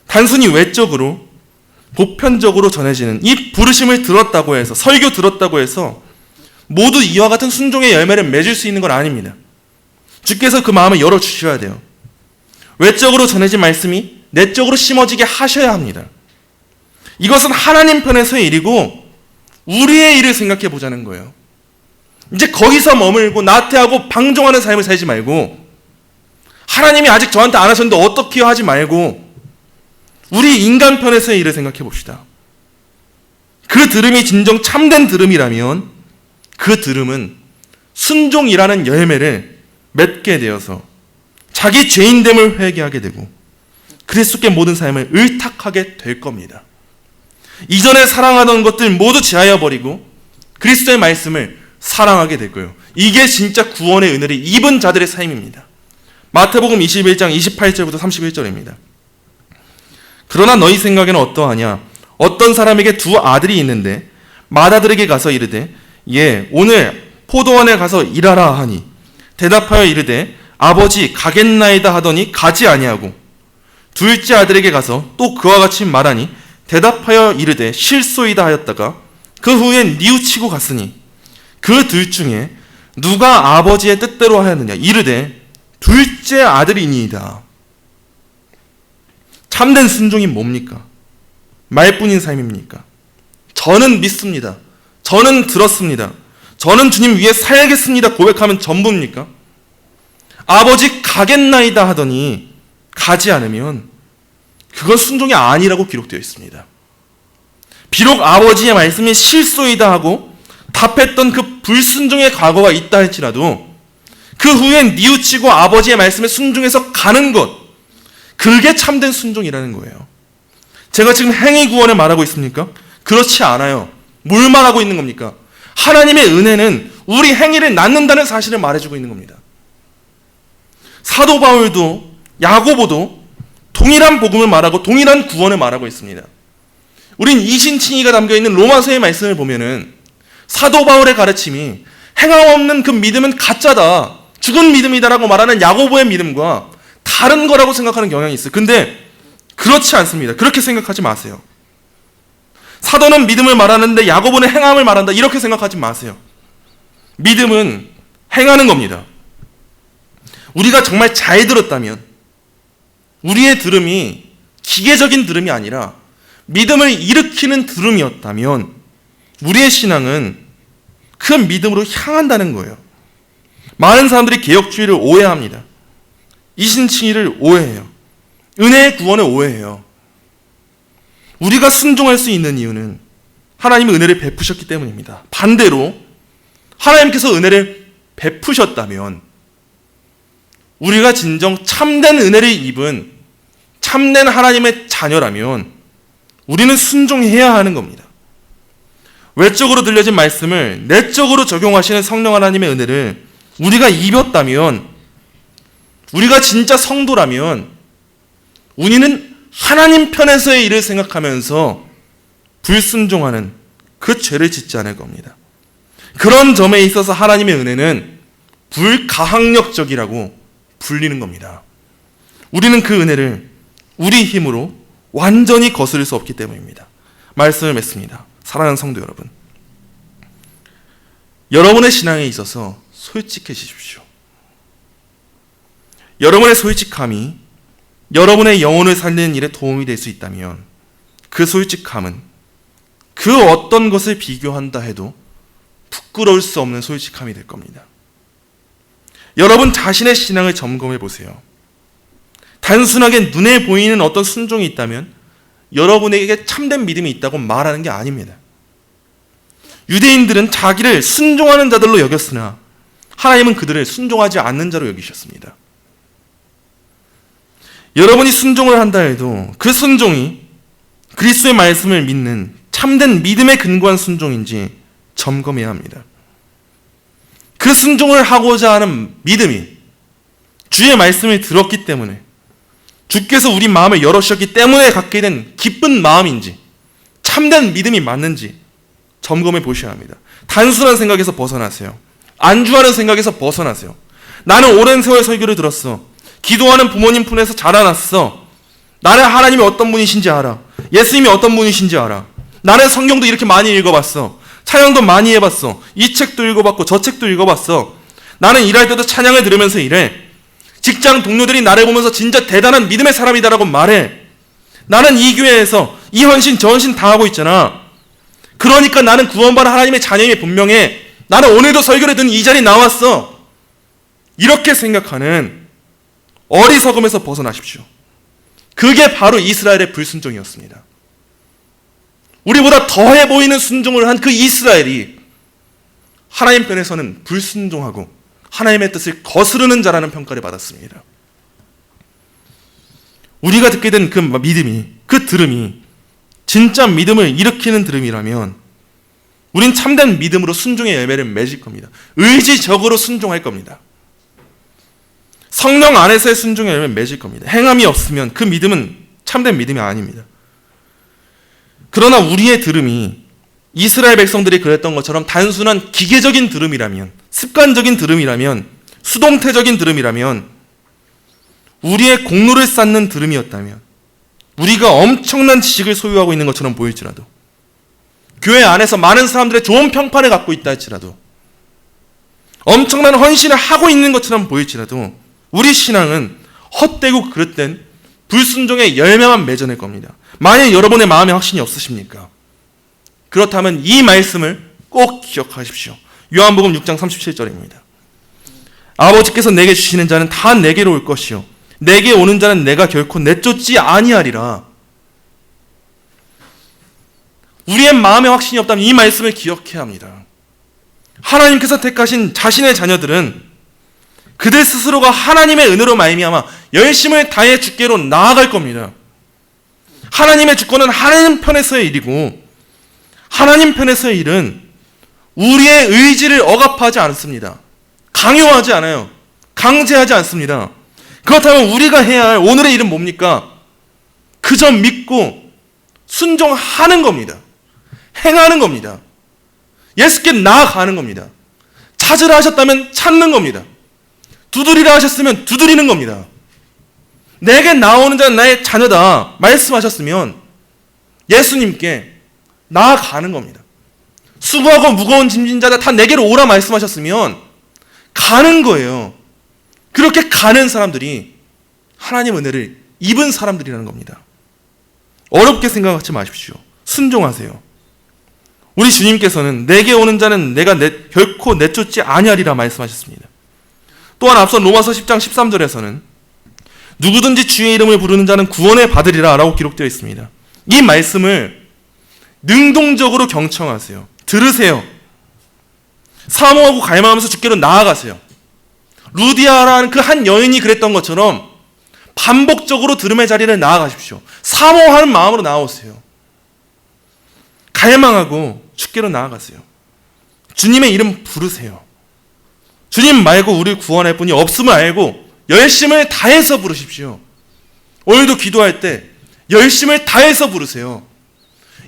단순히 외적으로 보편적으로 전해지는 이 부르심을 들었다고 해서 설교 들었다고 해서 모두 이와 같은 순종의 열매를 맺을 수 있는 건 아닙니다. 주께서 그 마음을 열어주셔야 돼요. 외적으로 전해진 말씀이 내적으로 심어지게 하셔야 합니다. 이것은 하나님 편에서의 일이고 우리의 일을 생각해 보자는 거예요. 이제 거기서 머물고 나태하고 방종하는 삶을 살지 말고 하나님이 아직 저한테 안 하셨는데 어떻게 하지 말고 우리 인간 편에서의 일을 생각해 봅시다. 그 들음이 진정 참된 들음이라면 그 들음은 순종이라는 열매를 맺게 되어서 자기 죄인됨을 회개하게 되고 그리스도께 모든 삶을 의탁하게 될 겁니다. 이전에 사랑하던 것들 모두 제하여 버리고 그리스도의 말씀을 사랑하게 될 거예요. 이게 진짜 구원의 은혜를 입은 자들의 삶입니다. 마태복음 21장 28절부터 31절입니다. 그러나 너희 생각에는 어떠하냐? 어떤 사람에게 두 아들이 있는데 맏아들에게 가서 이르되 예 오늘 포도원에 가서 일하라 하니 대답하여 이르되 아버지 가겠나이다 하더니 가지 아니하고 둘째 아들에게 가서 또 그와 같이 말하니 대답하여 이르되 실소이다 하였다가 그 후에 뉘우치고 갔으니 그 둘 중에 누가 아버지의 뜻대로 하였느냐? 이르되 둘째 아들이니이다. 참된 순종이 뭡니까? 말뿐인 삶입니까? 저는 믿습니다. 저는 들었습니다. 저는 주님 위에 살겠습니다. 고백하면 전부입니까? 아버지 가겠나이다 하더니 가지 않으면 그건 순종이 아니라고 기록되어 있습니다. 비록 아버지의 말씀이 실소이다 하고 답했던 그 불순종의 과거가 있다 할지라도 그 후에 뉘우치고 아버지의 말씀에 순종해서 가는 것, 그게 참된 순종이라는 거예요. 제가 지금 행위 구원을 말하고 있습니까? 그렇지 않아요. 뭘 말하고 있는 겁니까? 하나님의 은혜는 우리 행위를 낳는다는 사실을 말해주고 있는 겁니다. 사도 바울도 야고보도 동일한 복음을 말하고 동일한 구원을 말하고 있습니다. 우린 이신칭의가 담겨있는 로마서의 말씀을 보면은 사도 바울의 가르침이 행함 없는 그 믿음은 가짜다, 죽은 믿음이다라고 말하는 야고보의 믿음과 다른 거라고 생각하는 경향이 있어요. 근데 그렇지 않습니다. 그렇게 생각하지 마세요. 사도는 믿음을 말하는데 야고보는 행함을 말한다, 이렇게 생각하지 마세요. 믿음은 행하는 겁니다. 우리가 정말 잘 들었다면, 우리의 들음이 기계적인 들음이 아니라 믿음을 일으키는 들음이었다면 우리의 신앙은 그 믿음으로 향한다는 거예요. 많은 사람들이 개혁주의를 오해합니다. 이신칭의를 오해해요. 은혜의 구원을 오해해요. 우리가 순종할 수 있는 이유는 하나님이 은혜를 베푸셨기 때문입니다. 반대로 하나님께서 은혜를 베푸셨다면 우리가 진정 참된 은혜를 입은 참된 하나님의 자녀라면 우리는 순종해야 하는 겁니다. 외적으로 들려진 말씀을 내적으로 적용하시는 성령 하나님의 은혜를 우리가 입었다면, 우리가 진짜 성도라면 우리는 하나님 편에서의 일을 생각하면서 불순종하는 그 죄를 짓지 않을 겁니다. 그런 점에 있어서 하나님의 은혜는 불가항력적이라고 불리는 겁니다. 우리는 그 은혜를 우리 힘으로 완전히 거스를 수 없기 때문입니다. 말씀을 맺습니다. 사랑하는 성도 여러분, 여러분의 신앙에 있어서 솔직해지십시오. 여러분의 솔직함이 여러분의 영혼을 살리는 일에 도움이 될 수 있다면 그 솔직함은 그 어떤 것을 비교한다 해도 부끄러울 수 없는 솔직함이 될 겁니다. 여러분 자신의 신앙을 점검해 보세요. 단순하게 눈에 보이는 어떤 순종이 있다면 여러분에게 참된 믿음이 있다고 말하는 게 아닙니다. 유대인들은 자기를 순종하는 자들로 여겼으나 하나님은 그들을 순종하지 않는 자로 여기셨습니다. 여러분이 순종을 한다 해도 그 순종이 그리스도의 말씀을 믿는 참된 믿음에 근거한 순종인지 점검해야 합니다. 그 순종을 하고자 하는 믿음이 주의 말씀을 들었기 때문에, 주께서 우리 마음을 열어주셨기 때문에 갖게 된 기쁜 마음인지 참된 믿음이 맞는지 점검해 보셔야 합니다. 단순한 생각에서 벗어나세요. 안주하는 생각에서 벗어나세요. 나는 오랜 세월 설교를 들었어. 기도하는 부모님 품에서 자라났어. 나는 하나님이 어떤 분이신지 알아. 예수님이 어떤 분이신지 알아. 나는 성경도 이렇게 많이 읽어봤어. 찬양도 많이 해봤어. 이 책도 읽어봤고 저 책도 읽어봤어. 나는 일할 때도 찬양을 들으면서 일해. 직장 동료들이 나를 보면서 진짜 대단한 믿음의 사람이다라고 말해. 나는 이 교회에서 이 헌신 저 헌신 다 하고 있잖아. 그러니까 나는 구원받은 하나님의 자녀임이 분명해. 나는 오늘도 설교를 듣는 이 자리에 나왔어. 이렇게 생각하는 어리석음에서 벗어나십시오. 그게 바로 이스라엘의 불순종이었습니다. 우리보다 더해 보이는 순종을 한 그 이스라엘이 하나님 편에서는 불순종하고 하나님의 뜻을 거스르는 자라는 평가를 받았습니다. 우리가 듣게 된 그 믿음이, 그 들음이 진짜 믿음을 일으키는 들음이라면 우린 참된 믿음으로 순종의 열매를 맺을 겁니다. 의지적으로 순종할 겁니다. 성령 안에서의 순종의 열매를 맺을 겁니다. 행함이 없으면 그 믿음은 참된 믿음이 아닙니다. 그러나 우리의 들음이 이스라엘 백성들이 그랬던 것처럼 단순한 기계적인 들음이라면, 습관적인 들음이라면, 수동태적인 들음이라면, 우리의 공로를 쌓는 들음이었다면, 우리가 엄청난 지식을 소유하고 있는 것처럼 보일지라도, 교회 안에서 많은 사람들의 좋은 평판을 갖고 있다 할지라도, 엄청난 헌신을 하고 있는 것처럼 보일지라도 우리 신앙은 헛되고 그릇된 불순종의 열매만 맺어낼 겁니다. 만약 여러분의 마음에 확신이 없으십니까? 그렇다면 이 말씀을 꼭 기억하십시오. 요한복음 6장 37절입니다. 아버지께서 내게 주시는 자는 다 내게로 올 것이요 내게 오는 자는 내가 결코 내쫓지 아니하리라. 우리의 마음에 확신이 없다면 이 말씀을 기억해야 합니다. 하나님께서 택하신 자신의 자녀들은 그들 스스로가 하나님의 은혜로 말미암아 열심을 다해 주께로 나아갈 겁니다. 하나님의 주권은 하나님 편에서의 일이고 하나님 편에서의 일은 우리의 의지를 억압하지 않습니다. 강요하지 않아요. 강제하지 않습니다. 그렇다면 우리가 해야 할 오늘의 일은 뭡니까? 그저 믿고 순종하는 겁니다. 행하는 겁니다. 예수께 나아가는 겁니다. 찾으라 하셨다면 찾는 겁니다. 두드리라 하셨으면 두드리는 겁니다. 내게 나오는 자는 나의 자녀다 말씀하셨으면 예수님께 나아가는 겁니다. 수고하고 무거운 짐진 자들 다 내게로 오라 말씀하셨으면 가는 거예요. 그렇게 가는 사람들이 하나님의 은혜를 입은 사람들이라는 겁니다. 어렵게 생각하지 마십시오. 순종하세요. 우리 주님께서는 내게 오는 자는 내가 결코 내쫓지 아니하리라 말씀하셨습니다. 또한 앞선 로마서 10장 13절에서는 누구든지 주의 이름을 부르는 자는 구원을 받으리라 라고 기록되어 있습니다. 이 말씀을 능동적으로 경청하세요. 들으세요. 사모하고 갈망하면서 주께로 나아가세요. 루디아라는 그 한 여인이 그랬던 것처럼 반복적으로 들음의 자리를 나아가십시오. 사모하는 마음으로 나오세요. 갈망하고 주께로 나아가세요. 주님의 이름 부르세요. 주님 말고 우리를 구원할 분이 없음을 알고 열심을 다해서 부르십시오. 오늘도 기도할 때 열심을 다해서 부르세요.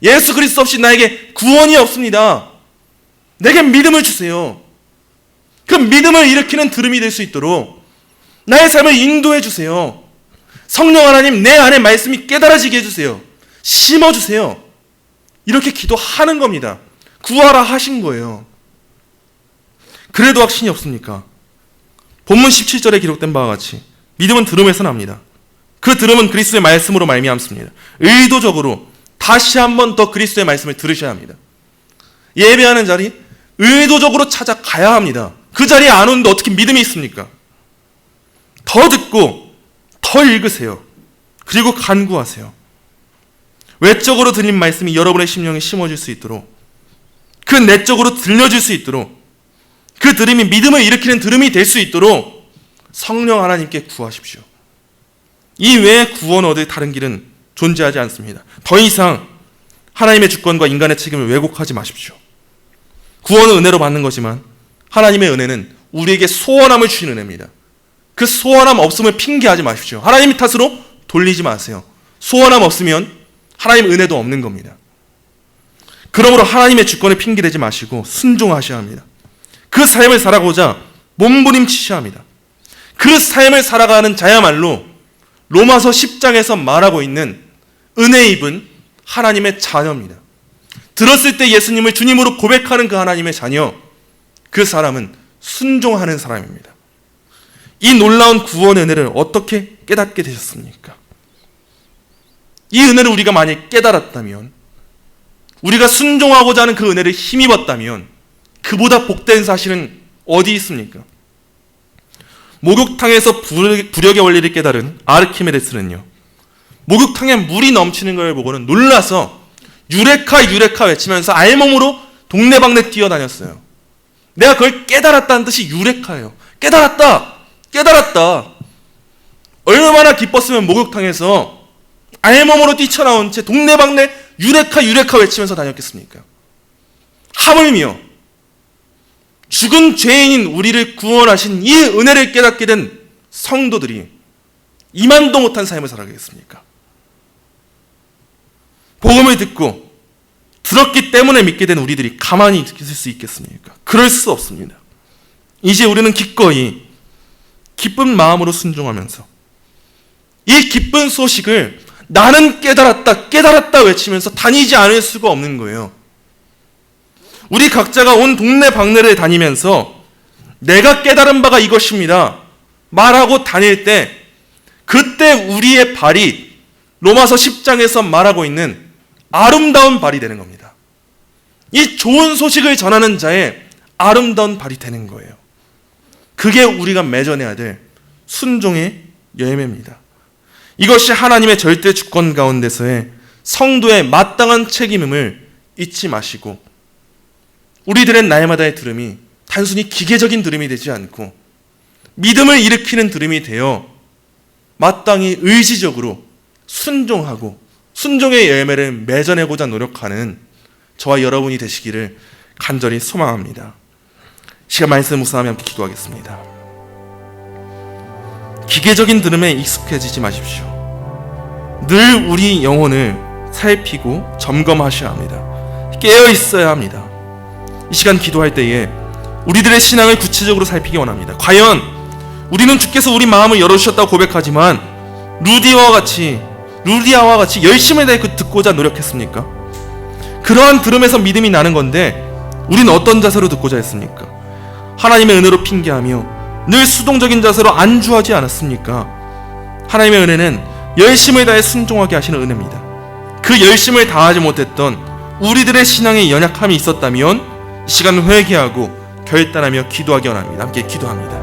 예수 그리스도 없이 나에게 구원이 없습니다. 내게 믿음을 주세요. 그 믿음을 일으키는 들음이 될 수 있도록 나의 삶을 인도해 주세요. 성령 하나님 내 안에 말씀이 깨달아지게 해주세요. 심어주세요. 이렇게 기도하는 겁니다. 구하라 하신 거예요. 그래도 확신이 없습니까? 본문 17절에 기록된 바와 같이 믿음은 들음에서 납니다. 그 들음은 그리스도의 말씀으로 말미암습니다. 의도적으로 다시 한 번 더 그리스도의 말씀을 들으셔야 합니다. 예배하는 자리 의도적으로 찾아가야 합니다. 그 자리에 안 오는데 어떻게 믿음이 있습니까? 더 듣고 더 읽으세요. 그리고 간구하세요. 외적으로 들린 말씀이 여러분의 심령에 심어질 수 있도록, 그 내적으로 들려질 수 있도록, 그 들음이 믿음을 일으키는 들음이 될 수 있도록 성령 하나님께 구하십시오. 이 외에 구원 얻을 다른 길은 존재하지 않습니다. 더 이상 하나님의 주권과 인간의 책임을 왜곡하지 마십시오. 구원은 은혜로 받는 거지만 하나님의 은혜는 우리에게 소원함을 주시는 은혜입니다. 그 소원함 없음을 핑계하지 마십시오. 하나님 탓으로 돌리지 마세요. 소원함 없으면 하나님 은혜도 없는 겁니다. 그러므로 하나님의 주권을 핑계대지 마시고 순종하셔야 합니다. 그 삶을 살아가고자 몸부림치셔야 합니다. 그 삶을 살아가는 자야말로 로마서 10장에서 말하고 있는 은혜 입은 하나님의 자녀입니다. 들었을 때 예수님을 주님으로 고백하는 그 하나님의 자녀, 그 사람은 순종하는 사람입니다. 이 놀라운 구원의 은혜를 어떻게 깨닫게 되셨습니까? 이 은혜를 우리가 만약 깨달았다면, 우리가 순종하고자 하는 그 은혜를 힘입었다면 그보다 복된 사실은 어디 있습니까? 목욕탕에서 부력의 원리를 깨달은 아르키메데스는요, 목욕탕에 물이 넘치는 걸 보고는 놀라서 유레카 유레카 외치면서 알몸으로 동네방네 뛰어다녔어요. 내가 그걸 깨달았다는 뜻이 유레카예요. 깨달았다! 깨달았다! 얼마나 기뻤으면 목욕탕에서 알몸으로 뛰쳐나온 채 동네방네 유레카 유레카 외치면서 다녔겠습니까? 하물며 죽은 죄인인 우리를 구원하신 이 은혜를 깨닫게 된 성도들이 이만도 못한 삶을 살아가겠습니까? 복음을 듣고 들었기 때문에 믿게 된 우리들이 가만히 있을 수 있겠습니까? 그럴 수 없습니다. 이제 우리는 기꺼이 기쁜 마음으로 순종하면서 이 기쁜 소식을 나는 깨달았다 깨달았다 외치면서 다니지 않을 수가 없는 거예요. 우리 각자가 온 동네 방네를 다니면서 내가 깨달은 바가 이것입니다 말하고 다닐 때 그때 우리의 발이 로마서 10장에서 말하고 있는 아름다운 발이 되는 겁니다. 이 좋은 소식을 전하는 자의 아름다운 발이 되는 거예요. 그게 우리가 맺어내야 될 순종의 열매입니다. 이것이 하나님의 절대 주권 가운데서의 성도의 마땅한 책임임을 잊지 마시고 우리들의 날마다의 들음이 단순히 기계적인 들음이 되지 않고 믿음을 일으키는 들음이 되어 마땅히 의지적으로 순종하고 순종의 열매를 맺어내고자 노력하는 저와 여러분이 되시기를 간절히 소망합니다. 시간 말씀 묵상하며 함께 기도하겠습니다. 기계적인 들음에 익숙해지지 마십시오. 늘 우리 영혼을 살피고 점검하셔야 합니다. 깨어 있어야 합니다. 이 시간 기도할 때에 우리들의 신앙을 구체적으로 살피기 원합니다. 과연 우리는 주께서 우리 마음을 열어주셨다고 고백하지만 루디아와 같이 열심을 다해 듣고자 노력했습니까? 그러한 들음에서 믿음이 나는 건데 우리는 어떤 자세로 듣고자 했습니까? 하나님의 은혜로 핑계하며 늘 수동적인 자세로 안주하지 않았습니까? 하나님의 은혜는 열심을 다해 순종하게 하시는 은혜입니다. 그 열심을 다하지 못했던 우리들의 신앙에 연약함이 있었다면 이 시간 회개하고 결단하며 기도하기 원합니다. 함께 기도합니다.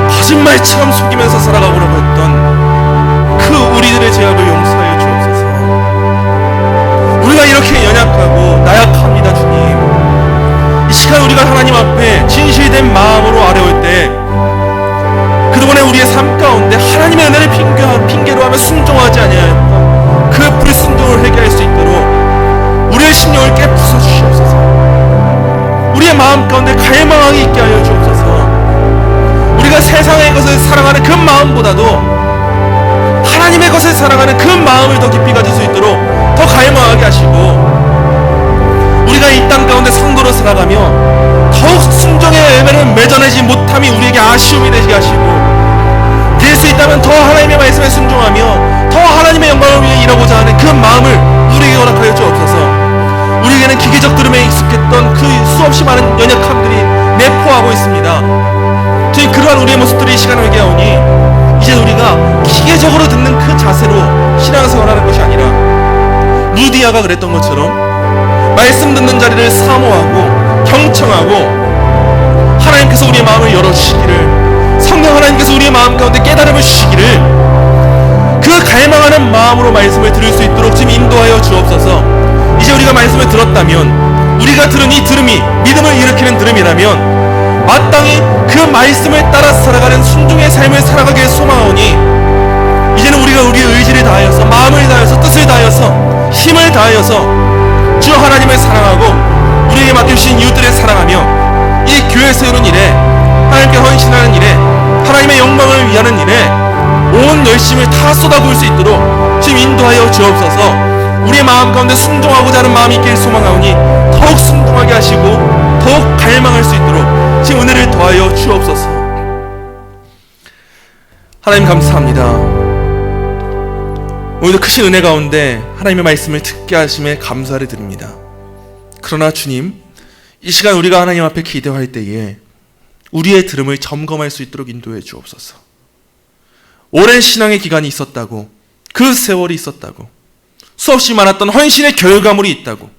거짓말처럼 속이면서 살아가고라고 했던 그 우리들의 죄악을 용서하여 주옵소서. 우리가 이렇게 연약하고 나약합니다. 주님, 이 시간 우리가 하나님 앞에 진실된 마음으로 아뢰올 때 그동안의 우리의 삶 가운데 하나님의 은혜를 핑계로 하며 순종하지 아니하였던 그 불순종을 회개할 수 있도록 우리의 심령을 깨부숴 주시옵소서. 우리의 마음 가운데 갈망하게 있게 하여 주옵소서. 우리가 세상의 것을 사랑하는 그 마음보다도 하나님의 것을 사랑하는 그 마음을 더 깊이 가질 수 있도록 더 갈망하게 하시고, 우리가 이 땅 가운데 성도로 살아가며 더욱 순종의 열매를 맺어내지 못함이 우리에게 아쉬움이 되게 하시고, 될 수 있다면 더 하나님의 말씀에 순종하며 더 하나님의 영광을 위해 일하고자 하는 그 마음을 우리에게 허락하여 주옵소서. 우리에게는 기계적 들음에 익숙했던 그 수없이 많은 연약함들이 내포하고 있습니다. 저희 그러한 우리의 모습들이 이 시간을 회개하오니 이제 우리가 기계적으로 듣는 그 자세로 신앙생활하는 것이 아니라 루디아가 그랬던 것처럼 말씀 듣는 자리를 사모하고 경청하고 하나님께서 우리의 마음을 열어주시기를, 성령 하나님께서 우리의 마음 가운데 깨달음을 주시기를, 그 갈망하는 마음으로 말씀을 들을 수 있도록 지금 인도하여 주옵소서. 이제 우리가 말씀을 들었다면, 우리가 들은 이 들음이 믿음을 일으키는 들음이라면 마땅히 그 말씀을 따라 살아가는 순종의 삶을 살아가길 소망하오니, 이제는 우리가 우리의 의지를 다하여서, 마음을 다하여서, 뜻을 다하여서, 힘을 다하여서 주 하나님을 사랑하고 우리에게 맡겨주신 이웃들을 사랑하며 이 교회 세우는 일에, 하나님께 헌신하는 일에, 하나님의 영광을 위하는 일에 온 열심을 다 쏟아부을 수 있도록 지금 인도하여 주옵소서. 우리의 마음 가운데 순종하고자 하는 마음이 있길 소망하오니 더욱 순종하게 하시고 더욱 갈망할 수 있도록 지금 은혜를 더하여 주옵소서. 하나님 감사합니다. 오늘도 크신 은혜 가운데 하나님의 말씀을 듣게 하심에 감사를 드립니다. 그러나 주님, 이 시간 우리가 하나님 앞에 기도할 때에 우리의 들음을 점검할 수 있도록 인도해 주옵소서. 오랜 신앙의 기간이 있었다고, 그 세월이 있었다고, 수없이 많았던 헌신의 결과물이 있다고,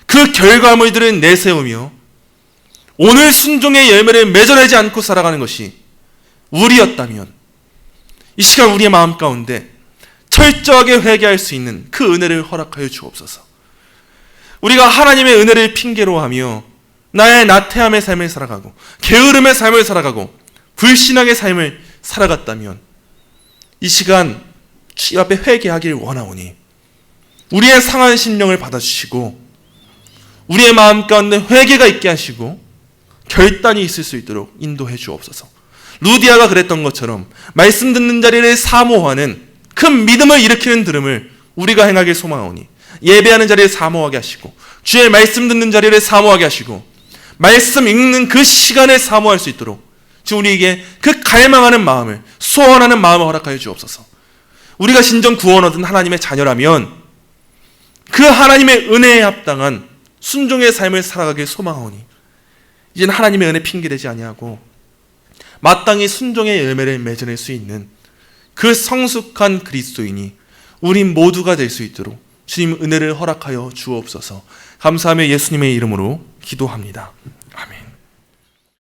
그 결과물들을 내세우며 오늘 순종의 열매를 맺어내지 않고 살아가는 것이 우리였다면 이 시간 우리의 마음 가운데 철저하게 회개할 수 있는 그 은혜를 허락하여 주옵소서. 우리가 하나님의 은혜를 핑계로 하며 나의 나태함의 삶을 살아가고 게으름의 삶을 살아가고 불신앙의 삶을 살아갔다면 이 시간 주님 앞에 회개하길 원하오니 우리의 상한 심령을 받아주시고 우리의 마음 가운데 회개가 있게 하시고 결단이 있을 수 있도록 인도해 주옵소서. 루디아가 그랬던 것처럼 말씀 듣는 자리를 사모하는 큰 믿음을 일으키는 들음을 우리가 행하길 소망하오니 예배하는 자리를 사모하게 하시고 주의 말씀 듣는 자리를 사모하게 하시고 말씀 읽는 그 시간을 사모할 수 있도록 지금 우리에게 그 갈망하는 마음을 소원하는 마음을 허락하여 주옵소서. 우리가 진정 구원 얻은 하나님의 자녀라면 그 하나님의 은혜에 합당한 순종의 삶을 살아가길 소망하오니 이제는 하나님의 은혜 핑계대지 아니하고 마땅히 순종의 열매를 맺어낼 수 있는 그 성숙한 그리스도인이 우린 모두가 될 수 있도록 주님 은혜를 허락하여 주옵소서. 감사하며 예수님의 이름으로 기도합니다.